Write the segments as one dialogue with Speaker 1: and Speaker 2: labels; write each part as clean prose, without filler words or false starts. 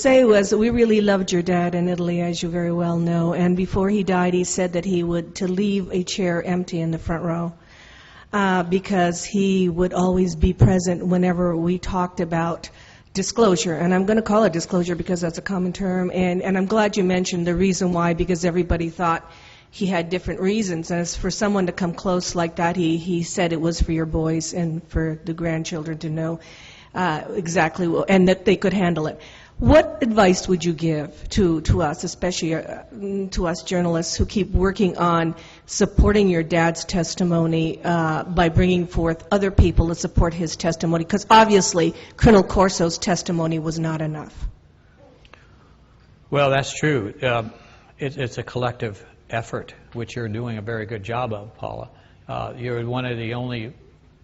Speaker 1: Say was we really loved your dad in Italy, as you very well know, and before he died he said that he would to leave a chair empty in the front row because he would always be present whenever we talked about disclosure, and I'm going to call it disclosure because that's a common term, and I'm glad you mentioned the reason why, because everybody thought he had different reasons. As for someone to come close like that, he said it was for your boys and for the grandchildren to know exactly and that they could handle it. What advice would you give to us, especially to us journalists who keep working on supporting your dad's testimony by bringing forth other people to support his testimony? Because obviously Colonel Corso's testimony was not enough.
Speaker 2: Well, that's true. It's a collective effort, which you're doing a very good job of, Paula. You're one of the only,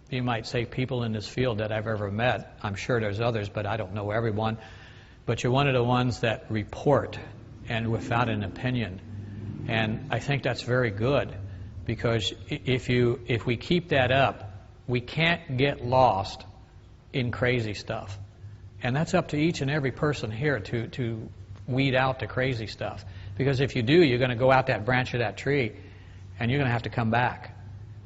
Speaker 2: you might say, people in this field that I've ever met. I'm sure there's others, but I don't know everyone. But you're one of the ones that report and without an opinion. And I think that's very good, because if we keep that up, we can't get lost in crazy stuff. And that's up to each and every person here to weed out the crazy stuff. Because if you do, you're going to go out that branch of that tree and you're going to have to come back.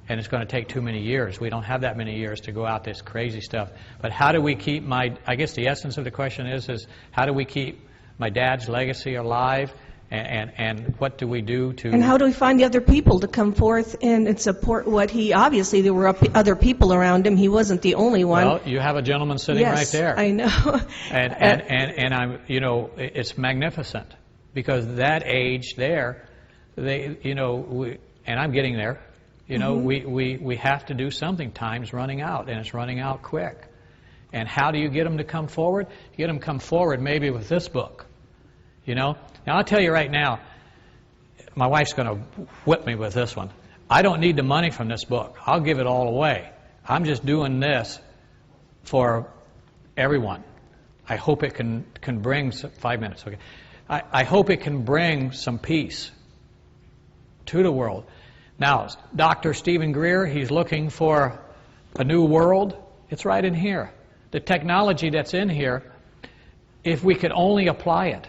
Speaker 2: And it's going to take too many years. We don't have that many years to go out this crazy stuff. But how do we keep I guess the essence of the question is how do we keep my dad's legacy alive, and what do we do to...
Speaker 1: And how do we find the other people to come forth and support what he... Obviously, there were other people around him. He wasn't the only one.
Speaker 2: Well, you have a gentleman sitting right there.
Speaker 1: Yes, I know.
Speaker 2: and I'm, it's magnificent, because that age there, and I'm getting there. We have to do something. Time's running out, and it's running out quick. And how do you get them to come forward? You get them to come forward maybe with this book. Now, I'll tell you right now, my wife's going to whip me with this one. I don't need the money from this book. I'll give it all away. I'm just doing this for everyone. I hope it can bring 5 minutes. Okay. I hope it can bring some peace to the world. Now, Dr. Stephen Greer, he's looking for a new world. It's right in here. The technology that's in here, if we could only apply it.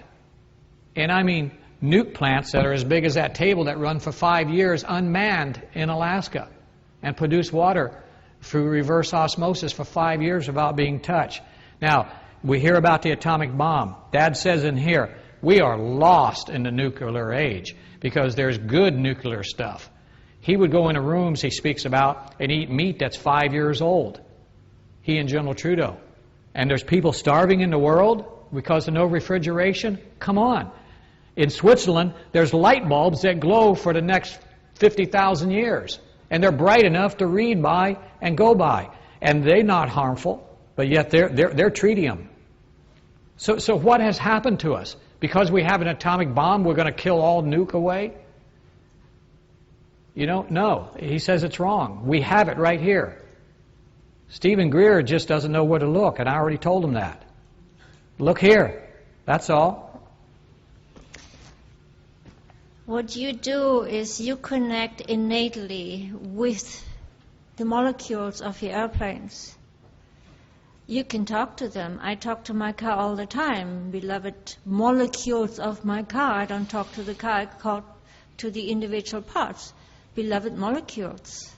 Speaker 2: And I mean nuke plants that are as big as that table that run for 5 years unmanned in Alaska and produce water through reverse osmosis for 5 years without being touched. Now, we hear about the atomic bomb. Dad says in here, we are lost in the nuclear age because there's good nuclear stuff. He would go into rooms he speaks about and eat meat that's 5 years old. He and General Trudeau. And there's people starving in the world because of no refrigeration? Come on. In Switzerland, there's light bulbs that glow for the next 50,000 years. And they're bright enough to read by and go by. And they're not harmful, but yet they're tritium. So what has happened to us? Because we have an atomic bomb, we're going to kill all nuke away? No. He says it's wrong. We have it right here. Stephen Greer just doesn't know where to look, and I already told him that. Look here. That's all.
Speaker 3: What you do is you connect innately with the molecules of your airplanes. You can talk to them. I talk to my car all the time. Beloved molecules of my car. I don't talk to the car. I talk to the individual parts. Beloved molecules,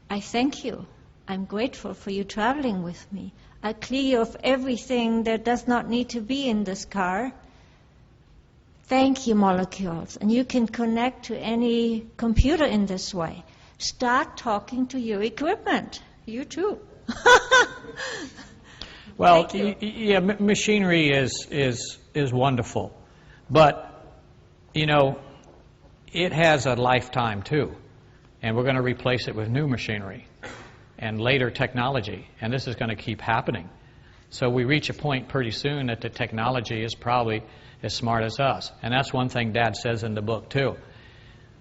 Speaker 3: I thank you. I'm grateful for you traveling with me. I clear you of everything that does not need to be in this car. Thank you, molecules. And you can connect to any computer in this way. Start talking to your equipment. You too.
Speaker 2: Well, yeah, machinery is wonderful, but it has a lifetime too, and we're going to replace it with new machinery and later technology, and this is going to keep happening. So we reach a point pretty soon that the technology is probably as smart as us, and that's one thing Dad says in the book too.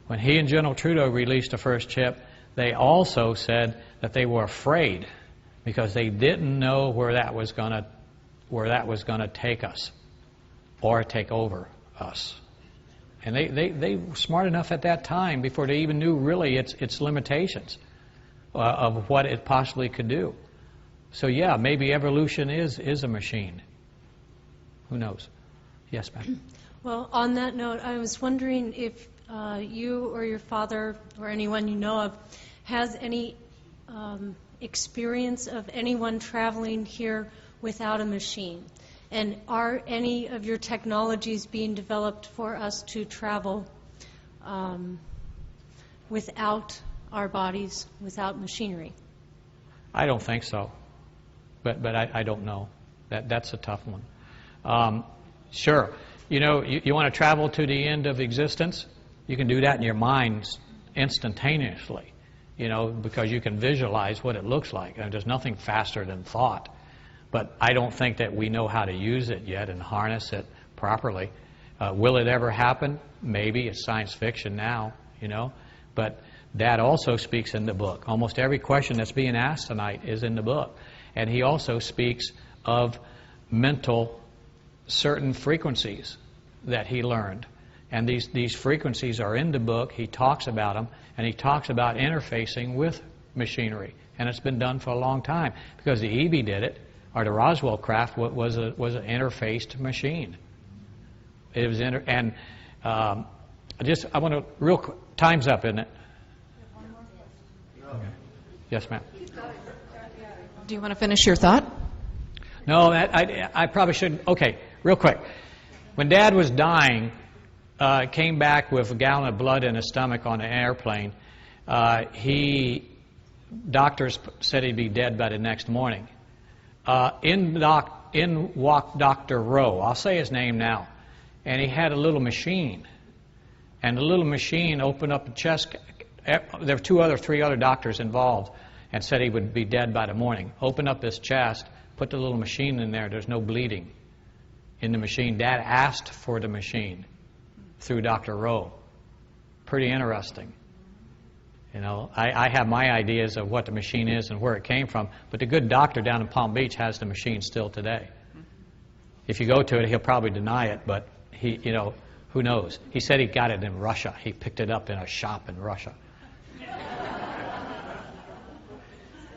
Speaker 2: When he and General Trudeau released the first chip, they also said that they were afraid because they didn't know where that was going to take us or take over us. And they were smart enough at that time, before they even knew really its limitations of what it possibly could do. So yeah, maybe evolution is a machine. Who knows? Yes, ma'am.
Speaker 4: Well, on that note, I was wondering if you or your father or anyone you know of has any experience of anyone traveling here without a machine. And are any of your technologies being developed for us to travel without our bodies, without machinery?
Speaker 2: I don't think so, but I don't know. That's a tough one. Sure, you want to travel to the end of existence? You can do that in your mind instantaneously, because you can visualize what it looks like. And there's nothing faster than thought. But I don't think that we know how to use it yet and harness it properly. Will it ever happen? Maybe. It's science fiction now, But that also speaks in the book. Almost every question that's being asked tonight is in the book. And he also speaks of mental certain frequencies that he learned. And these frequencies are in the book. He talks about them, and he talks about interfacing with machinery. And it's been done for a long time because the EB did it, or the Roswell craft was an interfaced machine. It was I want to real quick. Time's up, isn't it? Okay. Yes, ma'am.
Speaker 5: Do you want to finish your thought?
Speaker 2: No, I probably shouldn't. Okay, real quick. When Dad was dying, came back with a gallon of blood in his stomach on an airplane. Doctors said he'd be dead by the next morning. In walked Dr. Rowe. I'll say his name now. And he had a little machine. And the little machine opened up the chest. There were three other doctors involved, and said he would be dead by the morning. Opened up his chest, put the little machine in there. There's no bleeding in the machine. Dad asked for the machine through Dr. Rowe. Pretty interesting. I have my ideas of what the machine is and where it came from, but the good doctor down in Palm Beach has the machine still today. If you go to it, he'll probably deny it, but who knows? He said he got it in Russia. He picked it up in a shop in Russia.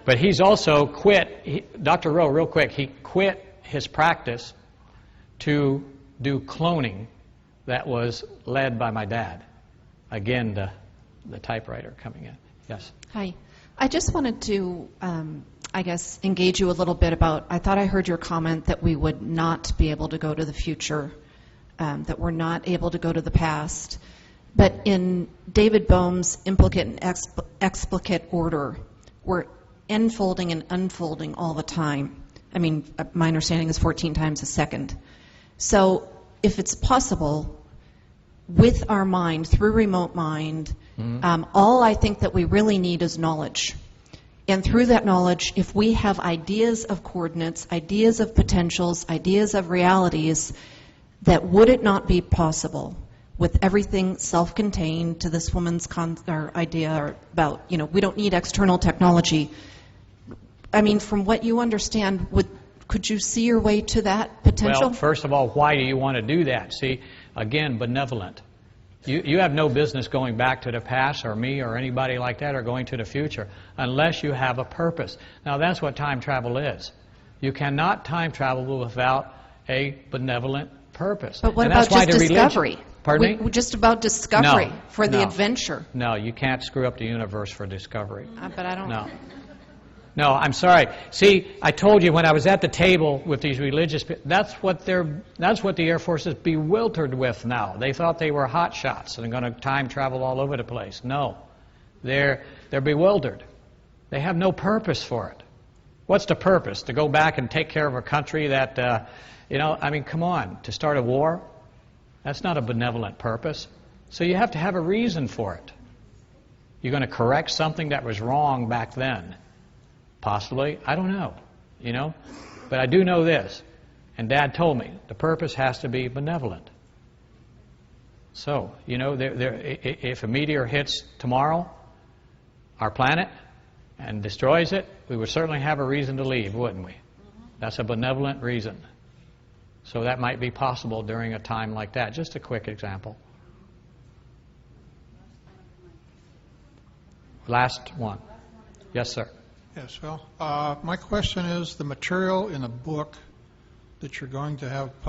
Speaker 2: But he's also quit, Dr. Rowe, real quick, he quit his practice to do cloning that was led by my dad. Again, the typewriter coming in. Yes?
Speaker 5: Hi. I just wanted to, engage you a little bit about, I thought I heard your comment that we would not be able to go to the future, that we're not able to go to the past. But in David Bohm's implicate and explicate order, we're enfolding and unfolding all the time. I mean, my understanding is 14 times a second. So if it's possible, with our mind, through remote mind, all I think that we really need is knowledge. And through that knowledge, if we have ideas of coordinates, ideas of potentials, ideas of realities, that would it not be possible with everything self-contained to this woman's idea about, we don't need external technology. I mean, from what you understand, could you see your way to that potential?
Speaker 2: Well, first of all, why do you want to do that? See, again, benevolent. You have no business going back to the past, or me, or anybody like that, or going to the future, unless you have a purpose. Now, that's what time travel is. You cannot time travel without a benevolent purpose.
Speaker 5: But what
Speaker 2: and
Speaker 5: about
Speaker 2: that's
Speaker 5: just
Speaker 2: why
Speaker 5: discovery?
Speaker 2: Pardon me?
Speaker 5: Just about discovery for the
Speaker 2: no.
Speaker 5: adventure.
Speaker 2: No, you can't screw up the universe for discovery.
Speaker 5: But I don't.
Speaker 2: No, I'm sorry. See, I told you when I was at the table with these religious people, that's what the Air Force is bewildered with now. They thought they were hot shots and going to time travel all over the place. No, they're bewildered. They have no purpose for it. What's the purpose? To go back and take care of a country that, come on, to start a war? That's not a benevolent purpose. So you have to have a reason for it. You're going to correct something that was wrong back then. Possibly. I don't know, But I do know this, and Dad told me, the purpose has to be benevolent. So, if a meteor hits tomorrow, our planet, and destroys it, we would certainly have a reason to leave, wouldn't we? That's a benevolent reason. So that might be possible during a time like that. Just a quick example. Last one. Yes, sir.
Speaker 6: Yes, well, my question is the material in a book that you're going to have published